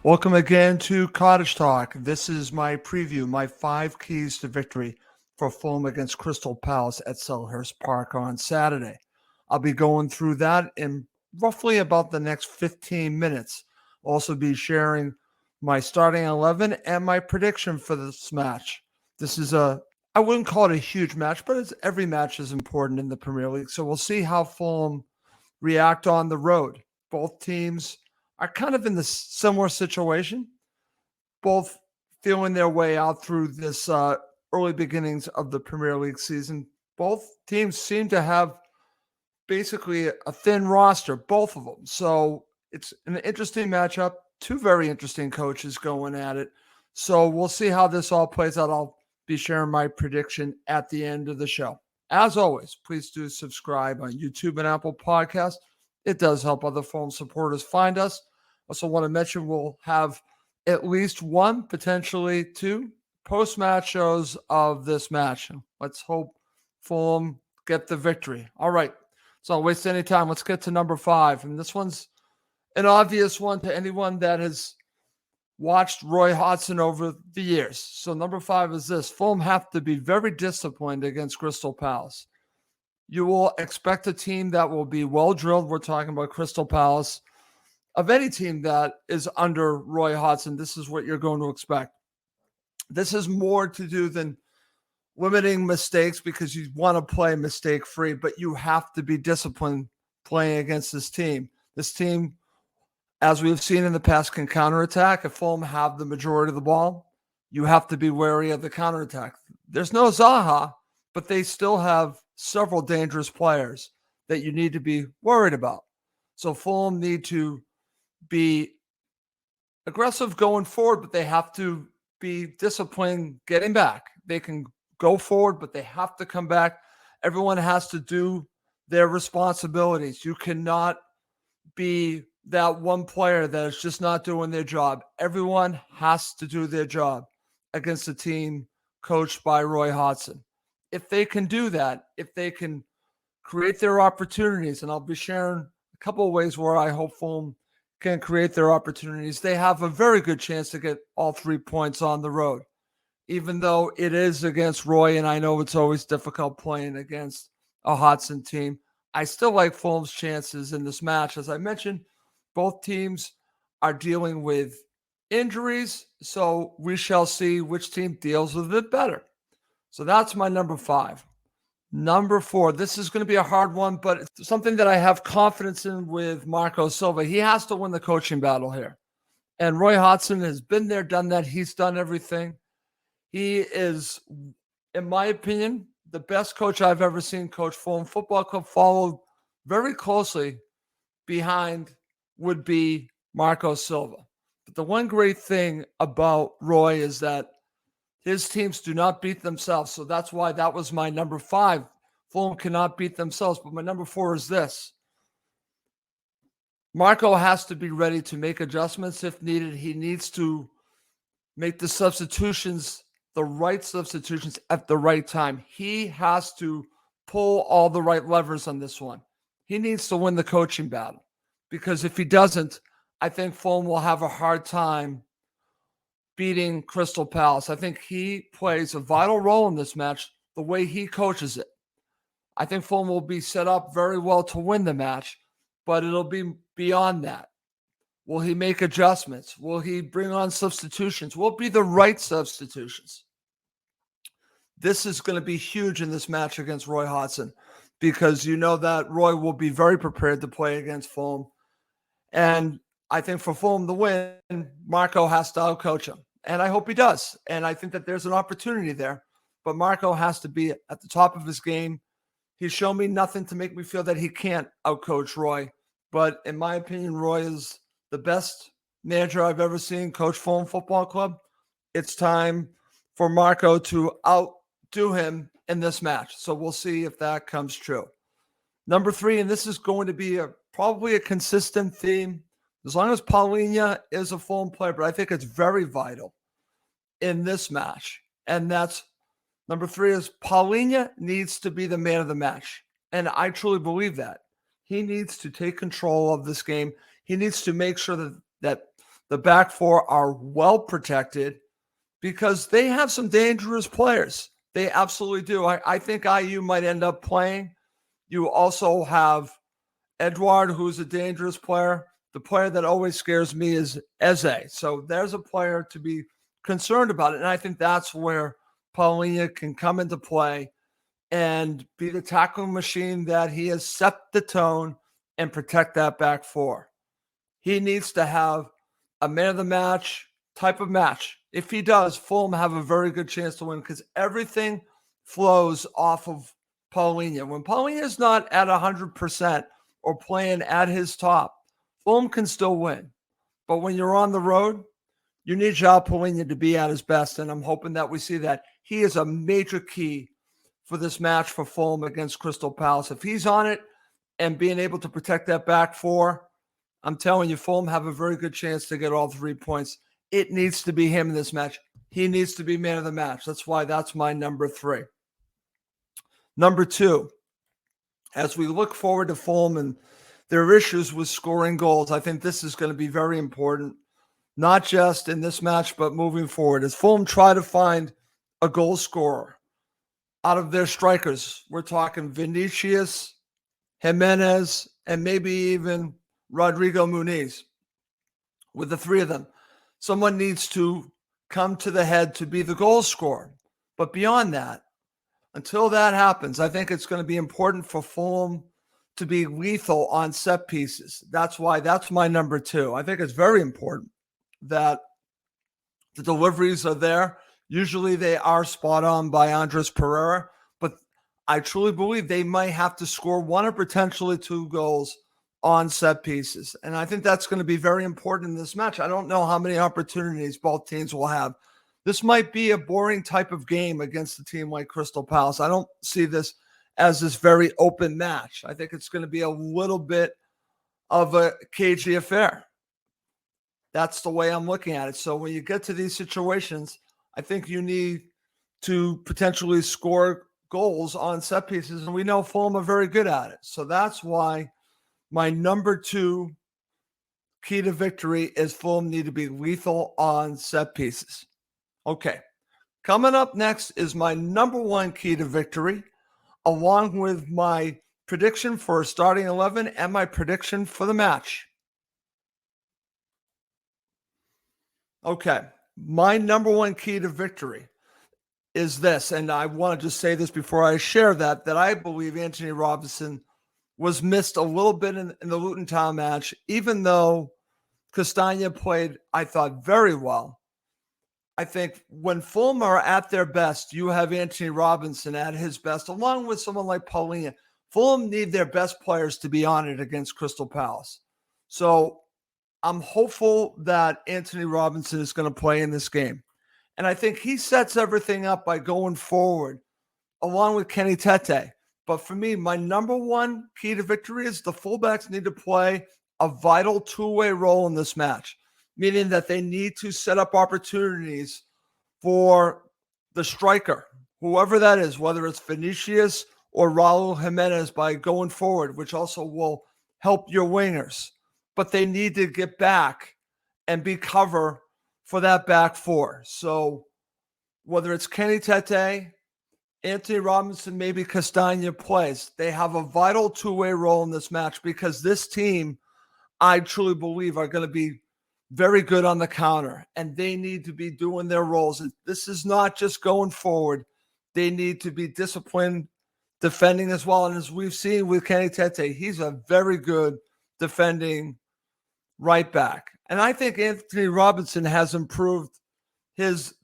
Welcome again to Cottage Talk. This is my preview, my 5 keys to victory for Fulham against Crystal Palace at Selhurst Park on Saturday. I'll be going through that in roughly about the next 15 minutes. I'll also be sharing my starting 11 and my prediction for this match. This is I wouldn't call it a huge match, but every match is important in the Premier League. So we'll see how Fulham react on the road. Both teams are kind of in the similar situation, both feeling their way out through this early beginnings of the Premier League season. Both teams seem to have basically a thin roster, both of them. So it's an interesting matchup. Two very interesting coaches going at it. So we'll see how this all plays out. I'll be sharing my prediction at the end of the show. As always, please do subscribe on YouTube and Apple Podcasts. It does help other Fulham supporters find us. Also want to mention we'll have at least one, potentially two, post-match shows of this match. Let's hope Fulham get the victory. All right. So don't waste any time. Let's get to number 5. And this one's an obvious one to anyone that has watched Roy Hodgson over the years. So number 5 is this. Fulham have to be very disciplined against Crystal Palace. You will expect a team that will be well drilled. We're talking about Crystal Palace. Of any team that is under Roy Hodgson, this is what you're going to expect. This is more to do than limiting mistakes because you want to play mistake-free, but you have to be disciplined playing against this team. This team, as we've seen in the past, can counterattack. If Fulham have the majority of the ball, you have to be wary of the counterattack. There's no Zaha, but they still have several dangerous players that you need to be worried about. So Fulham need to be aggressive going forward, but they have to be disciplined getting back. They can go forward, but they have to come back. Everyone has to do their responsibilities. You cannot be that one player that is just not doing their job. Everyone has to do their job against a team coached by Roy Hodgson. If they can do that, if they can create their opportunities, and I'll be sharing a couple of ways where I hope Fulham can create their opportunities, they have a very good chance to get all 3 points on the road. Even though it is against Roy, and I know it's always difficult playing against a Hodgson team, I still like Fulham's chances in this match. As I mentioned, both teams are dealing with injuries, so we shall see which team deals with it better. So that's my number 5. Number 4, this is going to be a hard one, but it's something that I have confidence in with Marco Silva. He has to win the coaching battle here. And Roy Hodgson has been there, done that. He's done everything. He is, in my opinion, the best coach I've ever seen coach Fulham Football Club. Followed very closely behind would be Marco Silva. But the one great thing about Roy is that his teams do not beat themselves. So that's why that was my number 5. Fulham cannot beat themselves. But my number 4 is this. Marco has to be ready to make adjustments if needed. He needs to make the substitutions, the right substitutions at the right time. He has to pull all the right levers on this one. He needs to win the coaching battle. Because if he doesn't, I think Fulham will have a hard time beating Crystal Palace. I think he plays a vital role in this match, the way he coaches it. I think Fulham will be set up very well to win the match, but it'll be beyond that. Will he make adjustments? Will he bring on substitutions? Will it be the right substitutions? This is going to be huge in this match against Roy Hodgson because you know that Roy will be very prepared to play against Fulham. And I think for Fulham to win, Marco has to outcoach him. And I hope he does. And I think that there's an opportunity there. But Marco has to be at the top of his game. He's shown me nothing to make me feel that he can't outcoach Roy. But in my opinion, Roy is the best manager I've ever seen coach Fulham Football Club. It's time for Marco to outdo him in this match. So we'll see if that comes true. Number 3, and this is going to be probably a consistent theme, as long as Palhinha is a Fulham player, but I think it's very vital in this match. And that's number 3 is Palhinha needs to be the man of the match. And I truly believe that. He needs to take control of this game. He needs to make sure that the back four are well protected because they have some dangerous players. They absolutely do. I think IU might end up playing. You also have Edward, who's a dangerous player. The player that always scares me is Eze. So there's a player to be concerned about it. And I think that's where Paulinho can come into play and be the tackling machine that he has set the tone and protect that back four. He needs to have a man of the match type of match. If he does, Fulham have a very good chance to win because everything flows off of Paulinho. When Paulinho is not at 100% or playing at his top, Fulham can still win. But when you're on the road, you need João Paulinho to be at his best, and I'm hoping that we see that. He is a major key for this match for Fulham against Crystal Palace. If he's on it and being able to protect that back four, I'm telling you, Fulham have a very good chance to get all 3 points. It needs to be him in this match. He needs to be man of the match. That's why that's my number 3. Number 2, as we look forward to Fulham and their issues with scoring goals, I think this is going to be very important, not just in this match, but moving forward. As Fulham try to find a goal scorer out of their strikers, we're talking Vinicius, Jimenez, and maybe even Rodrigo Muniz. With the 3 of them, someone needs to come to the head to be the goal scorer. But beyond that, until that happens, I think it's going to be important for Fulham to be lethal on set pieces. That's why that's my number 2. I think it's very important that the deliveries are there. Usually they are spot on by Andres Pereira, but I truly believe they might have to score 1 or potentially 2 goals on set pieces. And I think that's going to be very important in this match. I don't know how many opportunities both teams will have. This might be a boring type of game against a team like Crystal Palace. I don't see this as this very open match. I think it's going to be a little bit of a cagey affair. That's the way I'm looking at it. So when you get to these situations, I think you need to potentially score goals on set pieces. And we know Fulham are very good at it. So that's why my number 2 key to victory is Fulham need to be lethal on set pieces. Okay. Coming up next is my number 1 key to victory, along with my prediction for starting 11 and my prediction for the match. Okay. My number 1 key to victory is this, and I want to just say this before I share that I believe Anthony Robinson was missed a little bit in the Luton Town match, even though Castagna played, I thought, very well. I think when Fulham are at their best, you have Anthony Robinson at his best, along with someone like Paulinho. Fulham need their best players to be on it against Crystal Palace. So I'm hopeful that Anthony Robinson is going to play in this game. And I think he sets everything up by going forward, along with Kenny Tete. But for me, my number 1 key to victory is the fullbacks need to play a vital 2-way role in this match, meaning that they need to set up opportunities for the striker, whoever that is, whether it's Vinicius or Raul Jimenez, by going forward, which also will help your wingers. But they need to get back and be cover for that back four. So whether it's Kenny Tete, Anthony Robinson, maybe Castagna plays, they have a vital 2-way role in this match because this team, I truly believe, are going to be very good on the counter, and they need to be doing their roles. And this is not just going forward. They need to be disciplined defending as well. And as we've seen with Kenny Tete, he's a very good defending right back. And I think Anthony Robinson has improved his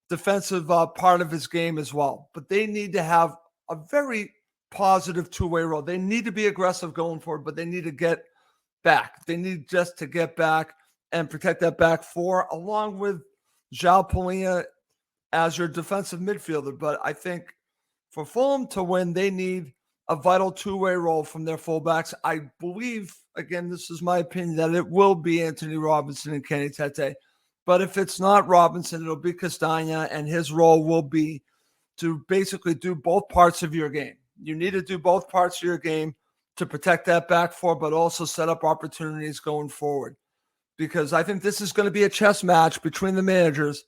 defensive part of his game as well. But they need to have a very positive 2-way role. They need to be aggressive going forward, but they need to get back. They need just to get back and protect that back four, along with João Paulinho as your defensive midfielder. But I think for Fulham to win, they need a vital 2-way role from their fullbacks. I believe, again, this is my opinion, that it will be Anthony Robinson and Kenny Tete. But if it's not Robinson, it'll be Castagna, and his role will be to basically do both parts of your game. You need to do both parts of your game to protect that back four, but also set up opportunities going forward. because I think this is going to be a chess match between the managers,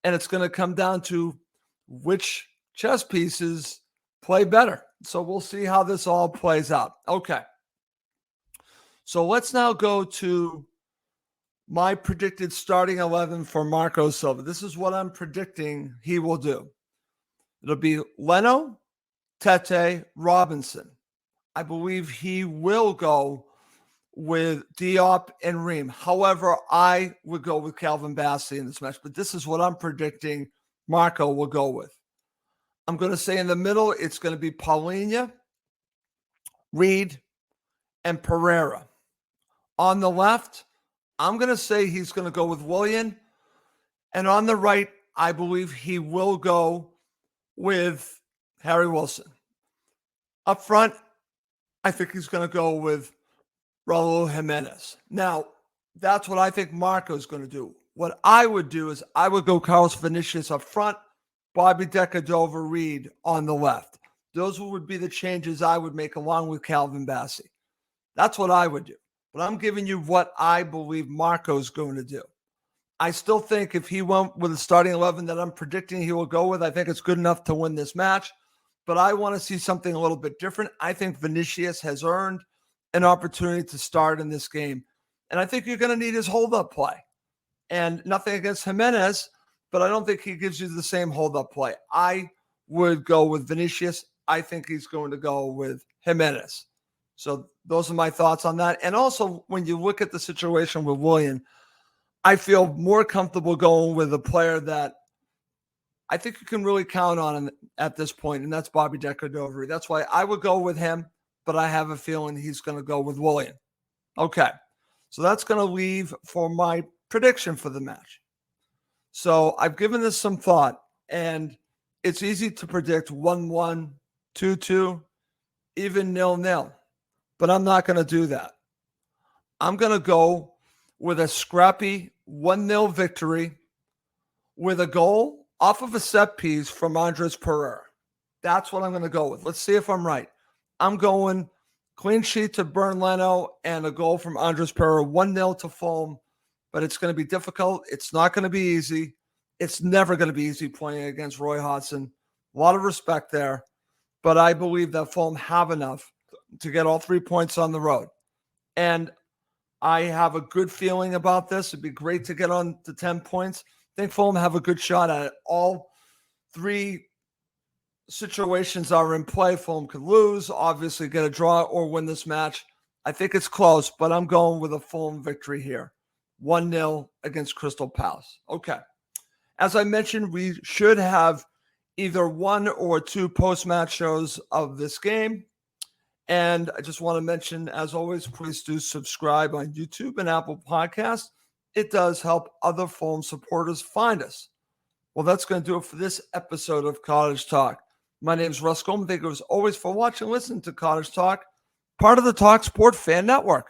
and it's going to come down to which chess pieces play better. So we'll see how this all plays out. Okay. So let's now go to my predicted starting 11 for Marco Silva. This is what I'm predicting he will do. It'll be Leno, Tete, Robinson. I believe he will go with Diop and Ream. However, I would go with Calvin Bassey in this match, but this is what I'm predicting Marco will go with. I'm going to say in the middle, it's going to be Paulinho, Reed, and Pereira. On the left, I'm going to say he's going to go with Willian. And on the right, I believe he will go with Harry Wilson. Up front, I think he's going to go with Raul Jimenez. Now, that's what I think Marco's going to do. What I would do is I would go Carlos Vinicius up front, Bobby Decordova, Reed on the left. Those would be the changes I would make along with Calvin Bassey. That's what I would do. But I'm giving you what I believe Marco's going to do. I still think if he went with the starting 11 that I'm predicting he will go with, I think it's good enough to win this match. But I want to see something a little bit different. I think Vinicius has earned an opportunity to start in this game. And I think you're going to need his hold-up play. And nothing against Jimenez, but I don't think he gives you the same hold-up play. I would go with Vinicius. I think he's going to go with Jimenez. So those are my thoughts on that. And also, when you look at the situation with Willian, I feel more comfortable going with a player that I think you can really count on at this point, and that's Bobby Decordova. That's why I would go with him, but I have a feeling he's going to go with Willian. Okay, so that's going to leave for my prediction for the match. So I've given this some thought, and it's easy to predict 1-1, 2-2, even 0-0, but I'm not going to do that. I'm going to go with a scrappy 1-0 victory with a goal off of a set piece from Andres Pereira. That's what I'm going to go with. Let's see if I'm right. I'm going clean sheet to Bernd Leno and a goal from Andres Pereira, 1-0 to Fulham, but it's going to be difficult. It's not going to be easy. It's never going to be easy playing against Roy Hodgson. A lot of respect there, but I believe that Fulham have enough to get all 3 points on the road. And I have a good feeling about this. It'd be great to get on to 10 points. I think Fulham have a good shot at it. All 3 situations are in play. Fulham could lose, obviously get a draw, or win this match. I think it's close, but I'm going with a Fulham victory here. 1-0 against Crystal Palace. Okay. As I mentioned, we should have either 1 or 2 post-match shows of this game. And I just want to mention, as always, please do subscribe on YouTube and Apple Podcasts. It does help other Fulham supporters find us. Well, that's going to do it for this episode of Cottage Talk. My name is Russ Goldman. Thank you as always for watching and listening to Cottage Talk, part of the talkSPORT Fan Network.